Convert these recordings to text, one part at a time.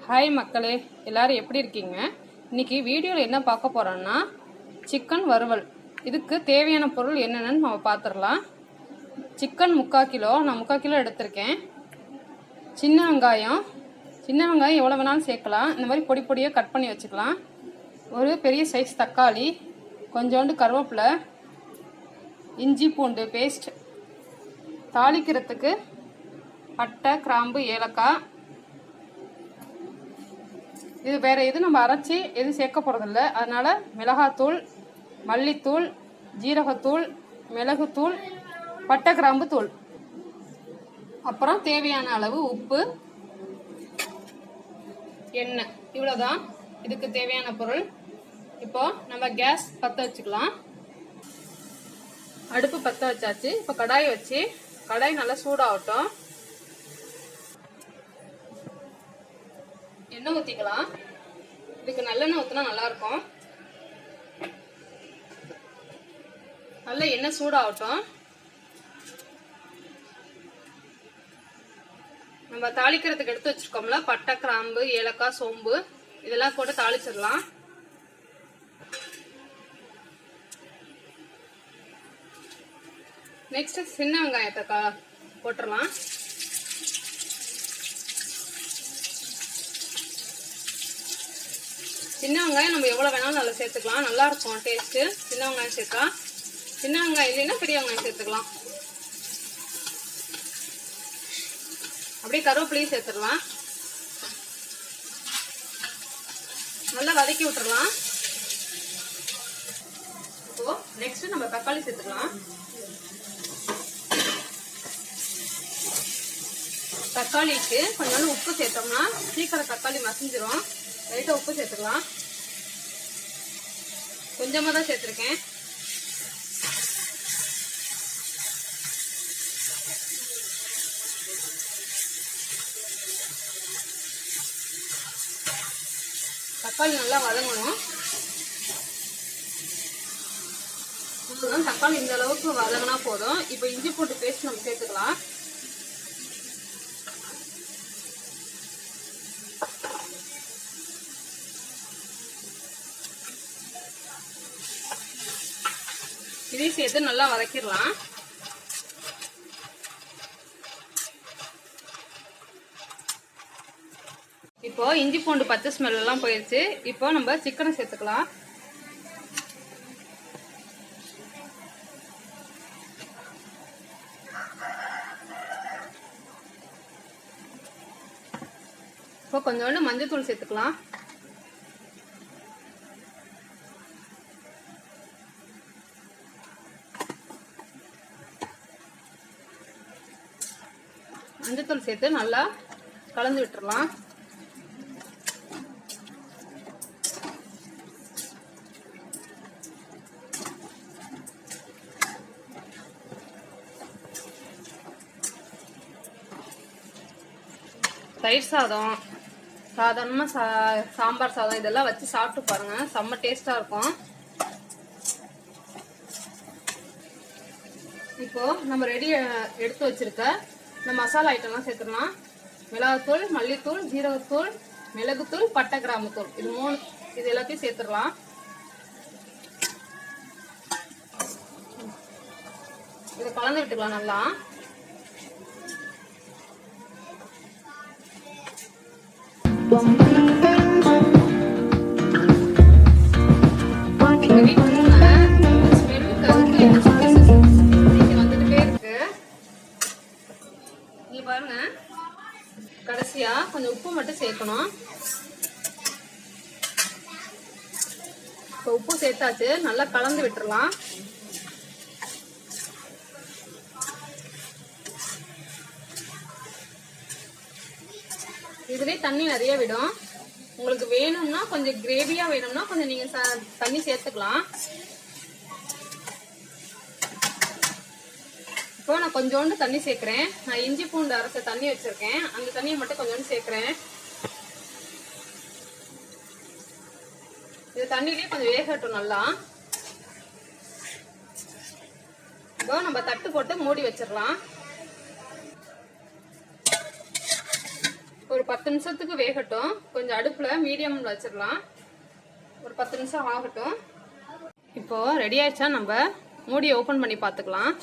Hi மக்களே, எல்லாரும் எப்படி இருக்கீங்க? இன்னைக்கு வீடியோவில் என்ன பார்க்க போகிறோன்னா சிக்கன் வறுவல். இதுக்கு தேவையான பொருள் என்னென்னு நம்ம பார்த்துடலாம். சிக்கன் 3/4 கிலோ, நான் 3/4 கிலோ எடுத்திருக்கேன். சின்ன வெங்காயம் எவ்வளோ வேணாலும் சேர்க்கலாம். இந்த மாதிரி பொடி பொடியாக கட் பண்ணி வச்சுக்கலாம். ஒரு பெரிய சைஸ் தக்காளி, கொஞ்சோண்டு கருவேப்பிலை, இஞ்சி பூண்டு பேஸ்ட், தாளிக்கிறதுக்கு பட்டை, கிராம்பு, ஏலக்காய். இது வேறு எது நம்ம அரைச்சி எதுவும் சேர்க்க போகிறதில்ல. அதனால் மிளகாத்தூள், மல்லித்தூள், ஜீரகத்தூள், மிளகுத்தூள், பட்டை கிராம்பு தூள், அப்புறம் தேவையான அளவு உப்பு, எண்ணெய். இவ்வளோதான் இதுக்கு தேவையான பொருள். இப்போ நம்ம கேஸ் பற்ற வச்சுக்கலாம். அடுப்பு பற்ற வச்சாச்சு. இப்போ கடாயை வச்சு கடாய் நல்லா சூடாகட்டும். எண்ணெய் ஊற்றிக்கலாம். இதுக்கு நல்லெண்ணெய் ஊற்றினா நல்லாயிருக்கும். நல்லா எண்ணெய் சூடாகட்டும். நம்ம தாளிக்கிறதுக்கு எடுத்து வச்சிருக்கோம்ல, பட்டை, கிராம்பு, ஏலக்காய், சோம்பு, இதெல்லாம் போட்டு தாளிச்சிடலாம். நெக்ஸ்ட் சின்ன வெங்காயத்தை போட்டுடலாம். சின்ன வெங்காயம் நம்ம எவ்வளோ வேணாலும் நல்லா சேர்த்துக்கலாம், நல்லா இருக்கும் டேஸ்ட்டு. சின்ன வெங்காயம் சேர்த்தா, சின்ன வெங்காயம் இல்லைன்னா பெரிய வெங்காயம் சேர்த்துக்கலாம். அப்படியே கருவேப்பிலையும் சேர்த்துடலாம். நல்லா வதக்கி விட்டுறலாம். இப்போ நெக்ஸ்ட் நம்ம தக்காளி சேர்த்துக்கலாம். தக்காளிக்கு கொஞ்சம் உப்பு சேர்த்தோம்னா சீக்கிரம் தக்காளி மசிஞ்சிரும். லைட்டாக உப்பு சேர்த்துக்கலாம். கொஞ்சமாக தான் சேர்த்துருக்கேன். தக்காளி நல்லா வதங்கணும். தக்காளி இந்த அளவுக்கு வதங்கினா போதும். இப்போ இஞ்சி பூண்டு பேஸ்ட் நம்ம சேர்த்துக்கலாம். இதையும் சேர்த்து நல்லா வதக்கிடலாம். இப்போ இஞ்சி பூண்டு பச்சை ஸ்மெல் எல்லாம் போயிடுச்சு. இப்போ நம்ம சிக்கனை சேர்த்துக்கலாம். இப்போ கொஞ்சோண்டு மஞ்சள் தூள் சேர்த்துக்கலாம். மஞ்சத்தூள் சேர்த்து நல்லா கலந்து விட்டுறலாம். தயிர் சாதம், சாதாரணமாக சாம்பார் சாதம் இதெல்லாம் வச்சு சாப்பிட்டு பாருங்க, செம்ம டேஸ்டா இருக்கும். இப்போ நம்ம ரெடி எடுத்து வச்சிருக்க இந்த மசாலா ஐட்டம்லாம் சேர்த்துடலாம். மிளகாத்தூள், மல்லித்தூள், ஜீரகத்தூள், மிளகுத்தூள், பட்டை கிராம்பு தூள், இது எல்லாத்தையும் சேர்த்துடலாம். இதை கலந்து விட்டுக்கலாம் நல்லா. பாருங்க, கடைசியா கொஞ்சம் உப்பு மட்டும் சேர்க்கணும். இப்போ உப்பு சேர்த்தாச்சு. நல்லா கலந்து விட்டுறலாம். இதுலேயே தண்ணி நிறைய விடும். உங்களுக்கு வேணும்னா கொஞ்சம் கிரேவியா வேணும்னா கொஞ்சம் நீங்க தண்ணி சேர்த்துக்கலாம். இப்போ நான் கொஞ்சோண்டு தண்ணி சேர்க்கிறேன். நான் இஞ்சி பூண்டு அரைச்ச தண்ணி வச்சிருக்கேன், அந்த தண்ணியை மட்டும் கொஞ்சோண்டு சேர்க்கிறேன். இது தண்ணியிலேயே கொஞ்சம் வேகட்டும் நல்லா. இப்போ நம்ம தட்டு போட்டு மூடி வச்சிடலாம். ஒரு 10 நிமிஷத்துக்கு வேகட்டும். கொஞ்சம் அடுப்பில் மீடியமில் வச்சிடலாம். ஒரு 10 நிமிஷம் ஆகட்டும். இப்போது ரெடி ஆயிடுச்சா நம்ம மூடியை ஓப்பன் பண்ணி பார்த்துக்கலாம்.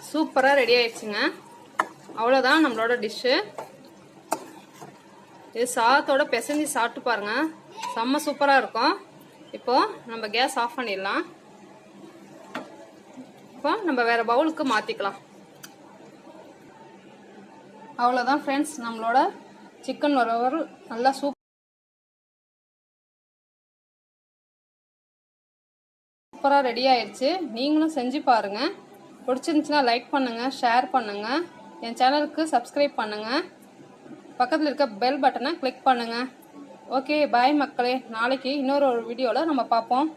சூப்பராக ரெடி ஆயிடுச்சுங்க. அவ்வளோதான் நம்மளோட டிஷ்ஷு. இது சாதத்தோட பிசைஞ்சு சாப்பிட்டு பாருங்கள், செம்ம சூப்பராக இருக்கும். இப்போது நம்ம கேஸ் ஆஃப் பண்ணிடலாம். இப்போ நம்ம வேறு பவுலுக்கு மாற்றிக்கலாம். அவ்வளோதான் ஃப்ரெண்ட்ஸ், நம்மளோட சிக்கன் வறுவல் நல்லா சூப்பராக ரெடி ஆயிடுச்சு. நீங்களும் செஞ்சு பாருங்கள். பிடிச்சிருந்துச்சுன்னா லைக் பண்ணுங்கள், ஷேர் பண்ணுங்கள், என் சேனலுக்கு சப்ஸ்கிரைப் பண்ணுங்கள், பக்கத்தில் இருக்க பெல் பட்டனை கிளிக் பண்ணுங்கள். ஓகே, பாய் மக்களே. நாளைக்கு இன்னொரு வீடியோவில் நம்ம பார்ப்போம்.